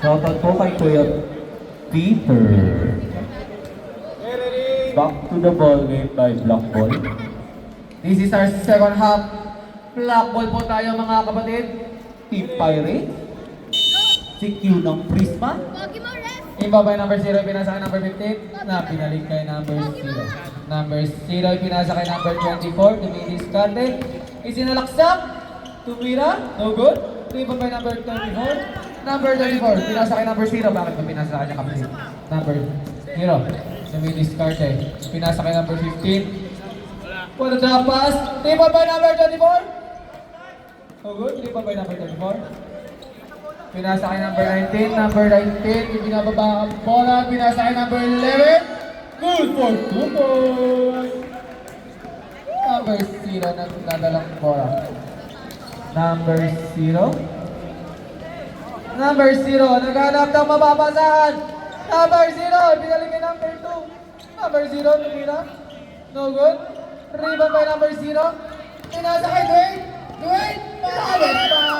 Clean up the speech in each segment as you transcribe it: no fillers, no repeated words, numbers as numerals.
Shoutout po kay Kuya Peter. Back to the ball game by Black Ball. This is our second half. Black ball po tayo mga kapatid. Team Pirate. Si Q ng Prisma. Imbabay number 0, pinasa kay number 15. Na pinalik kay number 0. Number 0, pinasa kay number 24. Dumidiskarte. Isinalaksak. Tumira. No good. Imbabay number 24. Number 24, pinasa kay number 0. Bakit ba pinasa kanya kapatid? Number 0. Dumidiskarte. Pinasa kay number 15. What a drop pass. Imbabay number 24. No good. Imbabay number 24. Pinasa kay number 19, number 19, ibinababa ang bola, pinasa kay number 11, good for 2 points! Number 0 na nadalang bola. Number 0. Number 0, naghanap ng mababasahan. Number 0, binalik kay number 2. Number 0, tumira. No good. Rebound by number 0. Pinasa kay Dwayne. Dwayne, palit pa!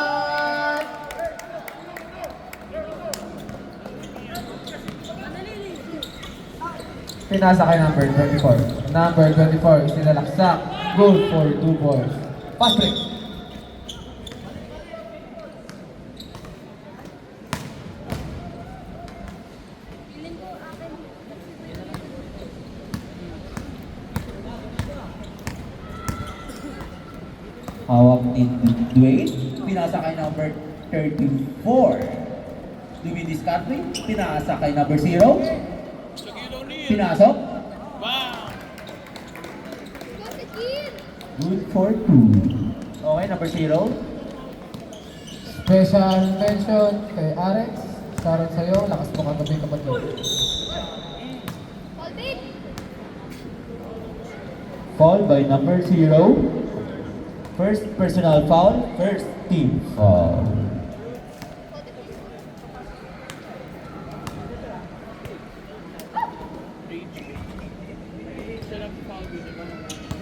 Pinasa kay number 24. Number 24, isinalaksak. Goal for 2 points. Fast break. Hawak ni Dwayne. Pinasa kay number 34. Dumidiskarte. Pinasa kay number 0. Pinasok. Good for 2. Okay, number 0. Special mention kay Arex. Sarang sa'yo, lakas mo kagabi kapatid. Foul by number 0. First personal foul, first team foul.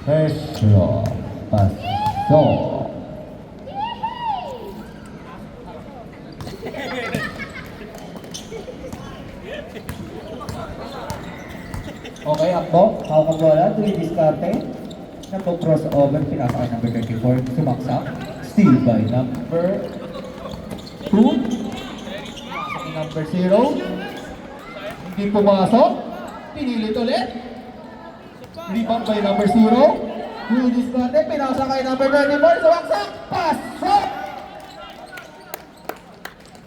Heslo, paso. Okay, akbo. Hawak ang bola. Dumidiskarte. Nagpo-crossover. Pinasa kay number 34. Sumaksak. Steal by number 2. Number 0. Hindi pumasok. Pinilit ulit. Rebound by number 0. Dumidiskarte. Pinasa kay number 24. Sumaksak. Pasok!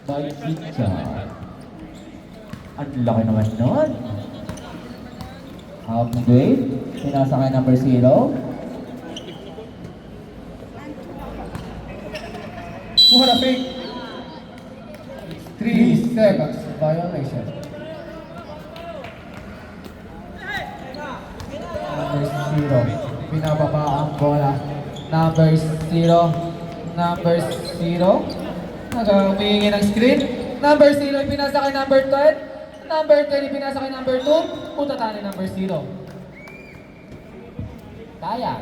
By Richard. Ang laki naman nun. Hawak ni Dwayne. Pinasa kay number 0. What a fake. 3 seconds violation. Number 0. Pinababa ang bola. Number 0. Number 0. Nag-umingi ng screen. Number 0 pinasa kay number 10. Number 10 pinasa kay number 2. Putata ni number 0. Kaya.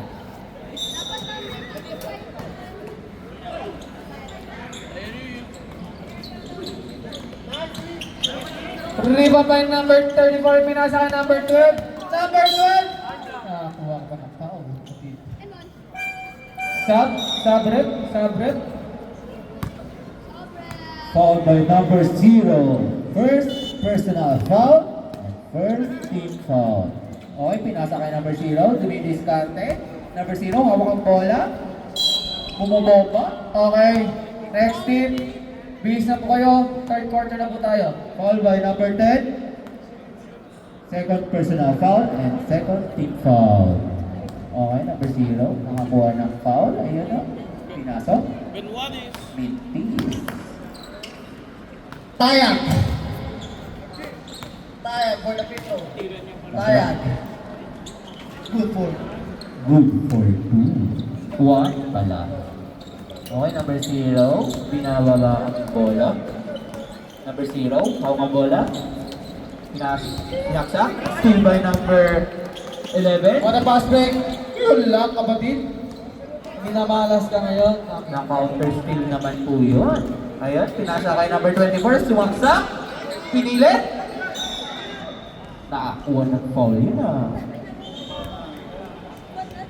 Rebound by number 34, pinasa kay number 12. Number 12! Nakakuha ka ng foul. Sabret. Foul by number 0. First personal foul and first team foul. Okay, pinasa kay number 0. Dumidiskarte. Number 0, hawak ang bola. Bumabomba. Okay, next team. Bilis na po kayo. Third quarter na po tayo. Foul by number 10. Second personal foul and second team foul. Okay, number 0. Nakakuha ng foul. Ayun o. Pinasok. Mintis. Tayag for the people. Tayag. Good for. Good for 2. 1 pala. Okay, number 0. Binababa ang bola. Number 0. Hawak ang bola. Pinaksak. Steal by number 11. What a pass break. Yun lang kapatid. Minamalas ka ngayon. Na counter steal naman po yun. Ayun, pinasa kay number 24, sumaksak. Pinilit. Nakakuha ng foul yun ah.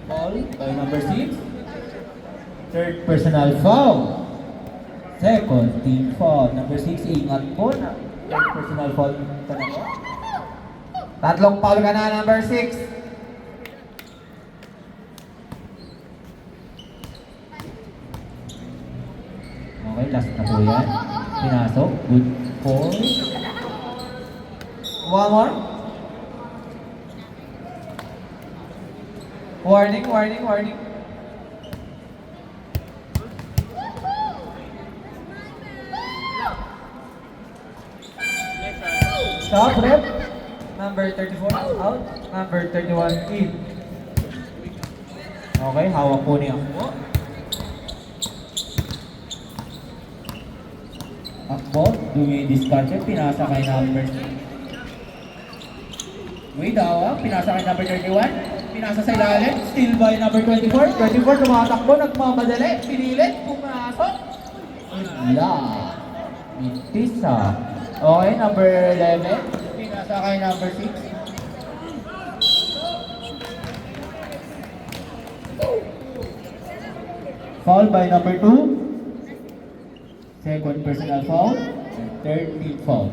Foul by number 6. Third personal foul. Second team foul. Number 6, ingat po na. Third personal foul ka na po. Tatlong foul ka na, number 6. Okay, last na po yan. Pinasok. Good foul. One more. Warning, warning, warning. Stop, rep. Number 34 out. Number 31 in. Okay, hawak po niya po. Akbo, dumidiscarte, pinasa kay number 6. Wait, hawak, pinasa kay number 31. Pinasa sa ilalim, still by number 24. 24 tumatakbo, nagmamadali, pinilit, pumasok. Wala. Mitis ah. Okay, number 11. Pinasa kay number 6. Foul by number 2. Second personal foul. And third team foul.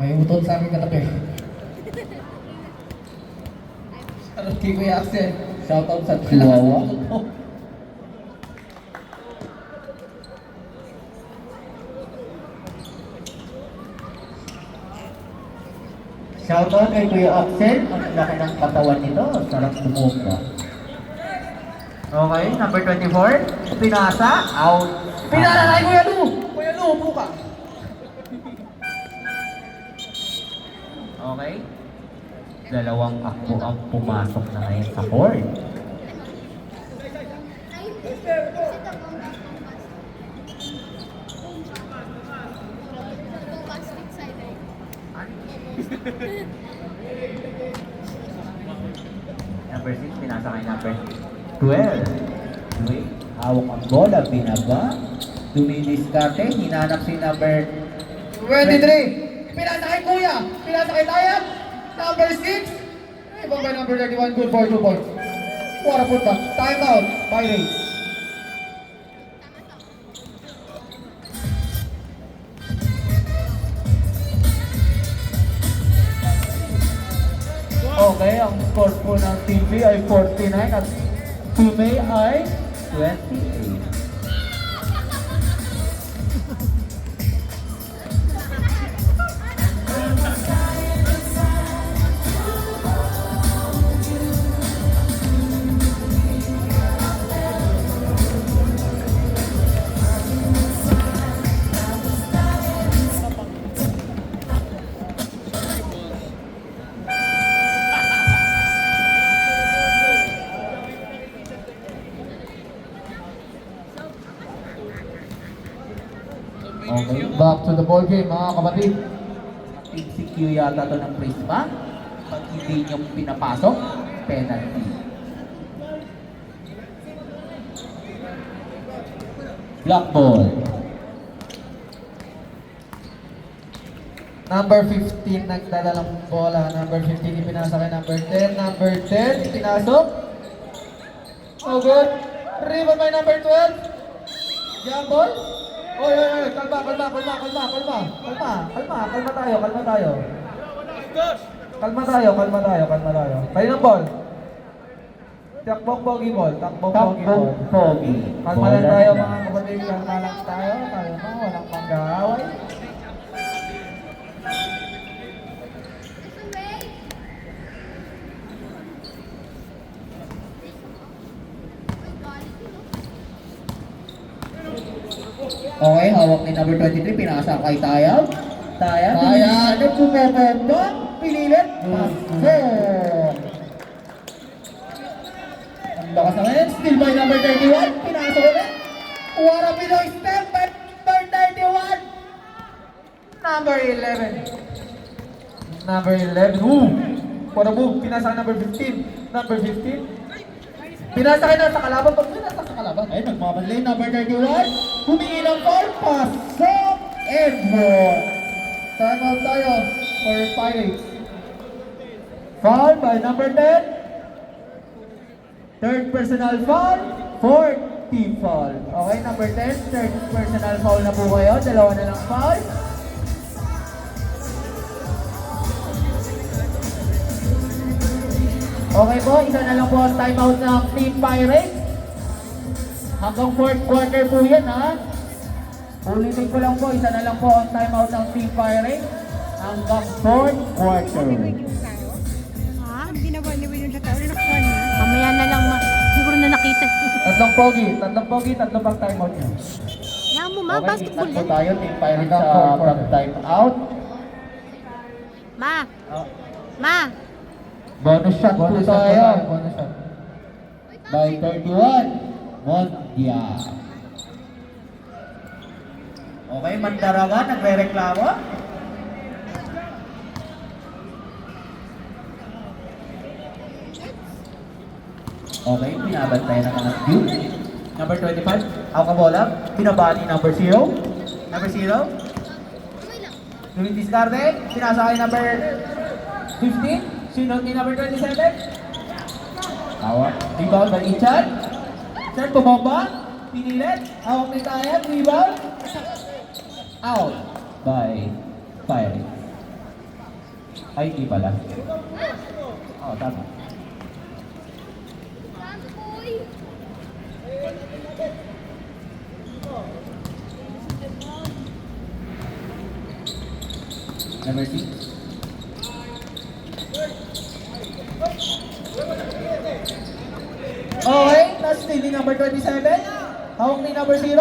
May utol sa akin katabi. Sarap kay Kuya Axel. Shoutout sa Chihuahua. Shoutout kay Kuya Axel. Ang laki ng katawan nito. Sarap bumukha. Okay, number 24. Pinasa. Out. Pinala kay Kuya Lu! Kuya Lu, upo ka. Okay. Dalawang akbo ang pumasok na ngayon sa court. Number 6, pinasa kay number 12. Wait, hawak ang bola, binaba. Dumidiskarte, hinanap si number 23! Pinasa kay Kuya! Pinasa kay Tayag! Number 6! Ibang by number 31, good for 2 points. What a putback. Time out. Pirates. Okay, ang score po ng Team B ay 49 at Team A ay 28. Okay, Back to the ball game, mga kapatid. insecure yata to ng Prisma. Pag hindi nyo pinapasok, penalty. Black ball. Number 15 nagdadalang bola. Number 15 ipinasa kay number 10. Number 10 ipinasok. Oh good. Rebound by number 12. Jump ball. Oy, oy, oy. Kalma tayo. Kayo ng ball. Takbong pogi ball. Pogi. Kalma lang tayo mga kapatid. Kalma lang tayo. Kalma. Walang mag-aaway. Okay, hawak ni number 23, pinasa kay Tayab. Tayab, ano pumabomba? Pinilit, pasok. Ang lakas na ngayon, still by number 31, pinasa ulit. What a Pinoy step by number 31. Number 11. Number 11. Ooh! What a move. Pinasa kay number 15. Number 15. Pinasa kay nasa kalaban. Pag pinasa sa kalaban, Ay, nagmamadali. Number 31. Humingi ng foul. Pasok. And more. Time out tayo for Pirates. Foul by number 10. Third personal foul. Fourth team foul. Okay, number 10. Third personal foul na po kayo. Dalawa na lang foul. Okay po, isa na lang po ang timeout ng Team Pirates. Hanggang fourth quarter po yan, ha? Ulitin ko lang po, isa na lang po ang timeout ng Team Pirates. Hanggang fourth quarter. Ha? Hindi na ba ni William sa tao? Nakuha niya. Mamaya na lang siguro na nakita. Tatlong pogi, tatlo pang timeout nyo. Yan mo ma, basketball ingat po yan. tayo, Team Pirates Hanggang sa fourth quarter. pag-timeout. Ma, ma. Bonus shot po Bonus shot tayo. bonus shot. By 31. Mondia. Okay, Mandaraga, nagre-reklamo. Okay, binabantay na ng view. Number 25, Alcabola. Binabati number 0. Number 0. Luis Discarte. Pinasa kay number 15. Sinot ni number 27. Hawak. Rebound by Ichan. Sir, bumomba. Pinilit. Hawak ni Tayan. Rebound. Out by Pirates. Ay, di pala. Oo, tama. Number 6. Okay, last steal ni number 27. Hawak ni number 0.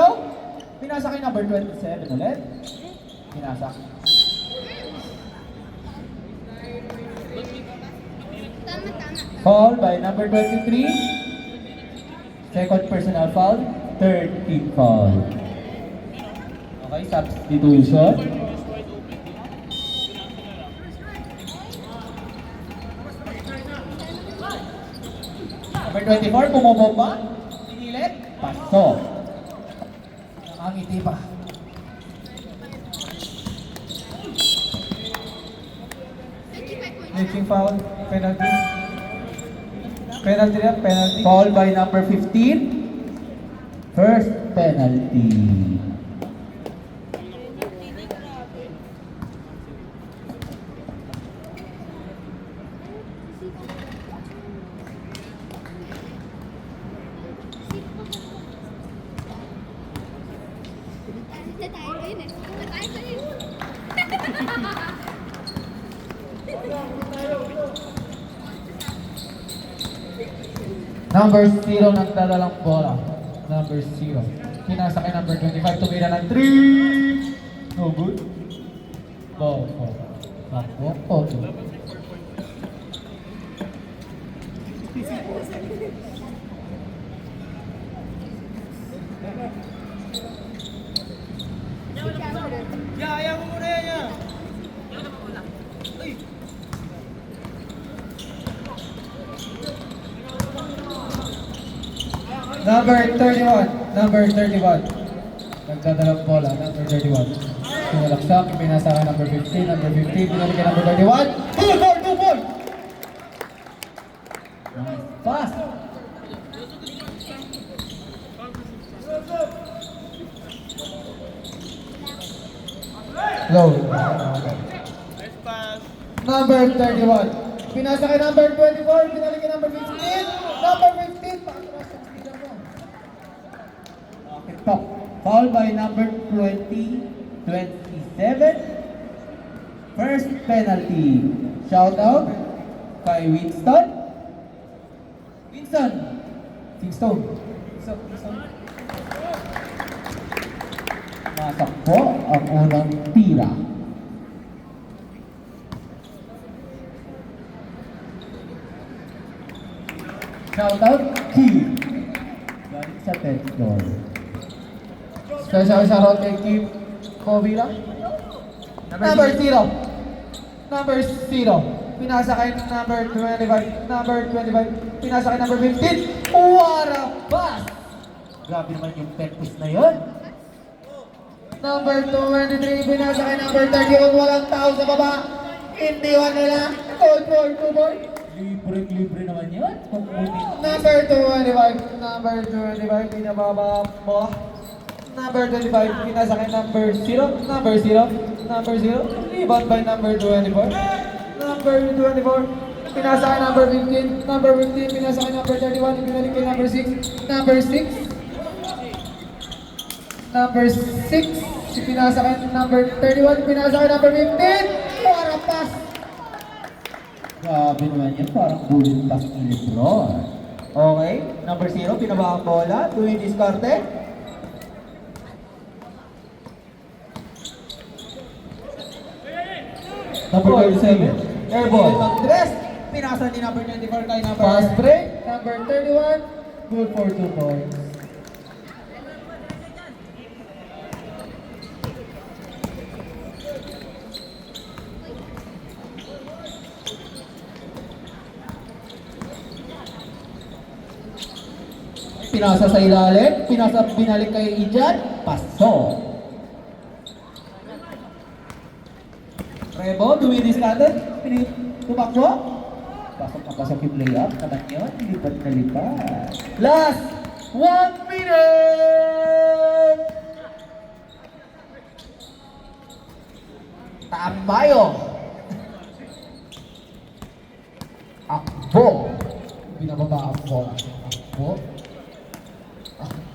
Pinasa kay number 27 ulit. Pinasa. Foul by number 23. Second personal foul. Third team foul. Okay, substitution. Number 24, bumobomba. Pinilit. Pasok. Nakangiti pa. Making foul, penalty. Penalty yan, penalty. Foul by number 15. First penalty. Number 0 nagdadalang bola. Number 0. Pinasa kay number 25. Tumira ng 3. No good. Ball. Ball. Number 31. Nagdadalang bola. Number 31. Sinalaksak. Pinasa kay number 15. Number 15. Pinalik kay number 31. Two ball! Pass. Low. Number 31. Pinasa kay number 24. Pinalik kay number 15. Number 15. Patras ang sila mo. Okay, top. Foul by number 27. First penalty. Shout out kay Winston. Kingston. Masakpo ang unang tira. Shout out Kim. Galing sa tenth floor. Special shoutout kay Kim Kovila. Number 0. Pinasa kay number 25. Pinasa kay number 15. What a pass! Grabe naman yung pen push na yun. Number 23, pinasa kay number 31, walang tao sa baba. Iniwan nila. Goal for 2 points. Libre naman yun. Kung unin. Number 25, pinababa mo. Number 25, pinasa kay number 0. Number 0, rebound by number 24. Number 24, pinasa kay number 15. Number 15, pinasa kay number 31. Pinalik kay number 6. Number 6, pinasa kay number 31. Pinasa kay number 15. What a pass! Grabe naman yan. Parang bullet pass ni Lebron. Okay. Number 0, pinaba ang bola. Tuwing diskarte. Number 37. Airball. Mag-dress. Pinasa ni number 24 kay number... Fast break, number 31. Good for 2 points. Pinasa sa ilalim, binalik kay Ijan, paso. Rebo, dumidiskarte, tumakbo. Pasok yung layup, naman yun, lipat na lipat. Last 1 minute! Tambayo! Akbo! Binababa ang bola.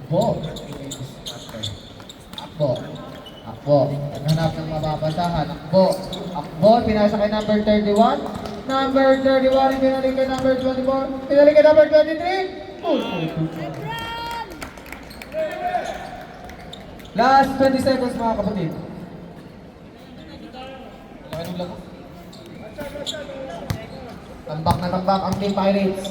Akbo. Naghanap ng mababasahan. Akbo, pinasa kay number 31. Number 31, pinalik kay number 24. Pinalik kay number 23. Last 20 seconds mga kapatid. Tambak na tambak ang Team Pirates.